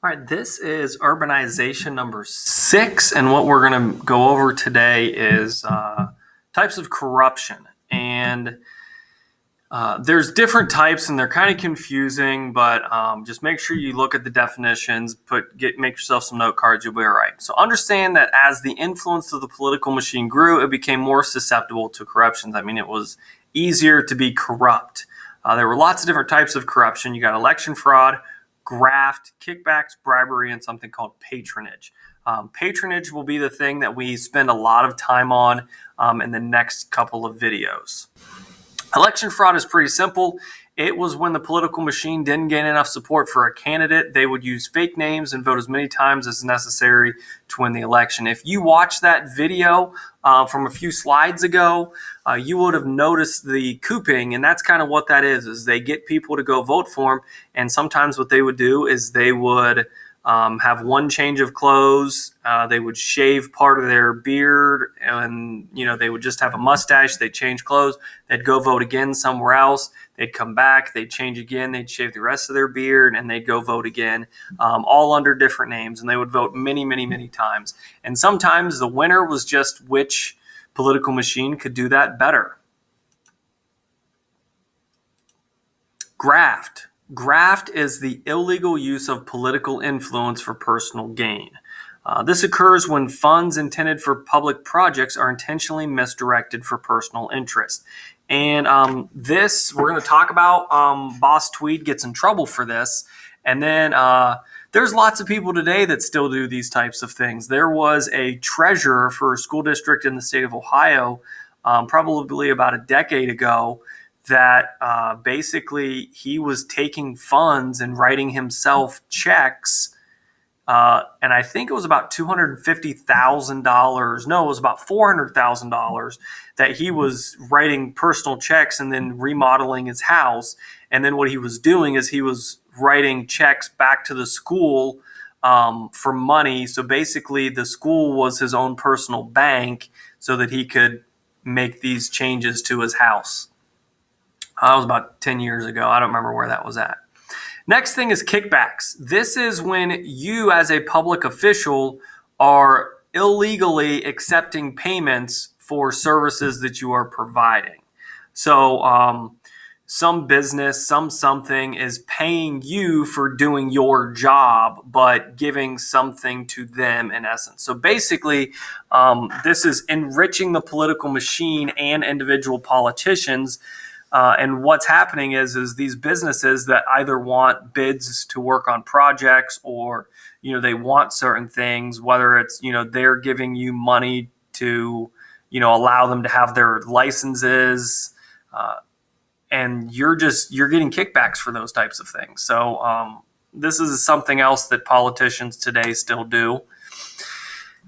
All right, this is urbanization number 6, and what we're going to go over today is types of corruption. And there's different types, and they're kind of confusing, but just make sure you look at the definitions. Make yourself some note cards. You'll be all right. So understand that as the influence of the political machine grew, it became more susceptible to corruptions. I mean, it was easier to be corrupt. There were lots of different types of corruption. You got election fraud, graft, kickbacks, bribery, and something called patronage. Patronage will be the thing that we spend a lot of time on in the next couple of videos. Election fraud is pretty simple. It was when the political machine didn't gain enough support for a candidate. They would use fake names and vote as many times as necessary to win the election. If you watch that video from a few slides ago, you would have noticed the cooping, and that's kind of what that is they get people to go vote for them, and sometimes what they would do is they would have one change of clothes. They would shave part of their beard, and they would just have a mustache. They'd change clothes. They'd go vote again somewhere else. They'd come back. They'd change again. They'd shave the rest of their beard, and they'd go vote again, all under different names. And they would vote many, many, many times. And sometimes the winner was just which political machine could do that better. Graft. Graft is the illegal use of political influence for personal gain. This occurs when funds intended for public projects are intentionally misdirected for personal interest. And this, we're going to talk about. Boss Tweed gets in trouble for this. And then there's lots of people today that still do these types of things. There was a treasurer for a school district in the state of Ohio, probably about a decade ago, that basically he was taking funds and writing himself checks. And I think it was about $250,000. No, it was about $400,000 that he was writing personal checks and then remodeling his house. And then what he was doing is he was writing checks back to the school for money. So basically the school was his own personal bank so that he could make these changes to his house. That was about 10 years ago. I don't remember where that was at. Next thing is kickbacks. This is when you as a public official are illegally accepting payments for services that you are providing. So some business, something is paying you for doing your job, but giving something to them in essence. So basically, this is enriching the political machine and individual politicians. And what's happening is these businesses that either want bids to work on projects or, they want certain things, whether it's, they're giving you money to, allow them to have their licenses, and you're getting kickbacks for those types of things. So this is something else that politicians today still do.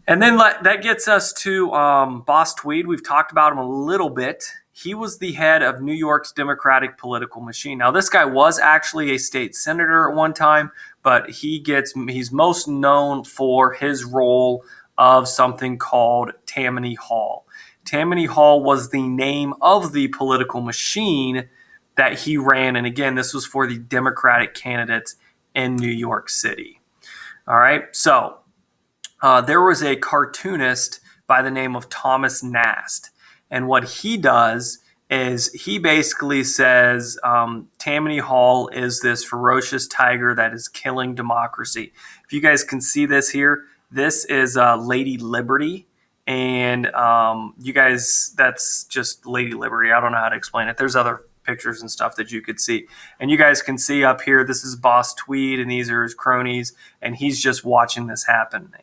And then that gets us to Boss Tweed. We've talked about him a little bit. He was the head of New York's Democratic political machine. Now, this guy was actually a state senator at one time, but he's most known for his role of something called Tammany Hall. Tammany Hall was the name of the political machine that he ran. And again, this was for the Democratic candidates in New York City. All right. So there was a cartoonist by the name of Thomas Nast. And what he does is he basically says Tammany Hall is this ferocious tiger that is killing democracy. If you guys can see this here, this is Lady Liberty. And you guys, that's just Lady Liberty. I don't know how to explain it. There's other pictures and stuff that you could see. And you guys can see up here, this is Boss Tweed, and these are his cronies. And he's just watching this happening.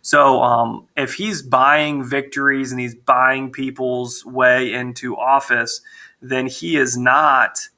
So if he's buying victories and he's buying people's way into office, then he is not,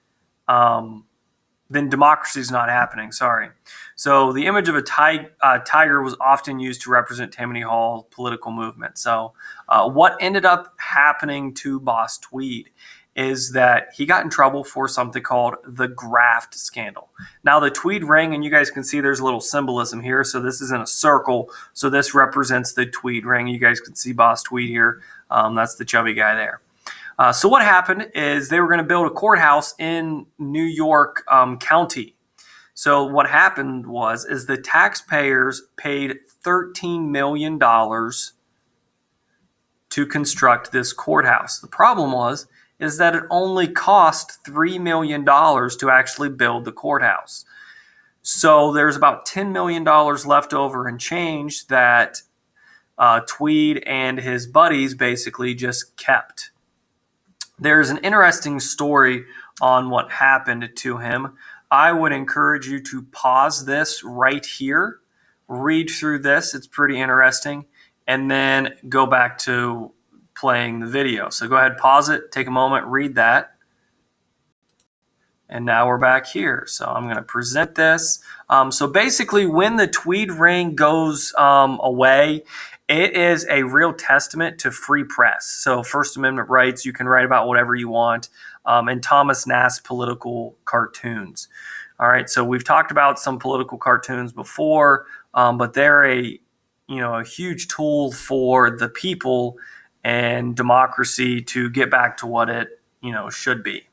then democracy is not happening. Sorry. So the image of a tiger was often used to represent Tammany Hall political movement. So what ended up happening to Boss Tweed is that he got in trouble for something called the graft scandal. Now, the Tweed ring, and you guys can see there's a little symbolism here. So this is in a circle. So this represents the Tweed ring. You guys can see Boss Tweed here. That's the chubby guy there. So what happened is they were going to build a courthouse in New York County. So what happened is the taxpayers paid $13 million to construct this courthouse. The problem is that it only cost $3 million to actually build the courthouse. So there's about $10 million left over and change that Tweed and his buddies basically just kept. There's an interesting story on what happened to him. I would encourage you to pause this right here, read through this. It's pretty interesting, and then go back to playing the video. So go ahead, pause it, take a moment, read that. And now we're back here. So I'm going to present this. So basically, when the Tweed ring goes away, it is a real testament to free press. So First Amendment rights, you can write about whatever you want, and Thomas Nast political cartoons. All right, so we've talked about some political cartoons before, but they're a huge tool for the people and democracy to get back to what it should be.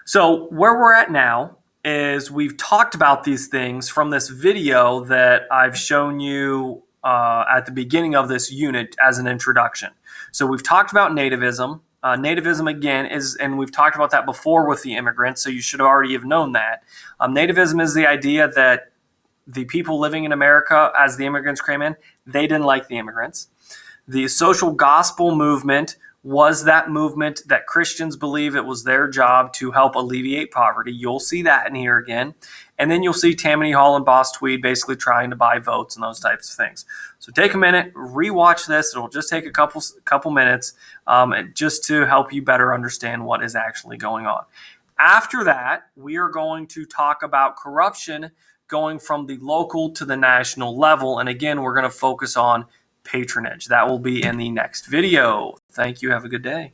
So where we're at now is we've talked about these things from this video that I've shown you at the beginning of this unit as an introduction. So we've talked about nativism. Nativism, again, and we've talked about that before with the immigrants, so you should already have known that. Nativism is the idea that the people living in America as the immigrants came in, they didn't like the immigrants. The social gospel movement was that movement that Christians believe it was their job to help alleviate poverty. You'll see that in here again. And then you'll see Tammany Hall and Boss Tweed basically trying to buy votes and those types of things. So take a minute, rewatch this. It'll just take a couple minutes just to help you better understand what is actually going on. After that, we are going to talk about corruption going from the local to the national level. And again, we're going to focus on patronage. That will be in the next video. Thank you. Have a good day.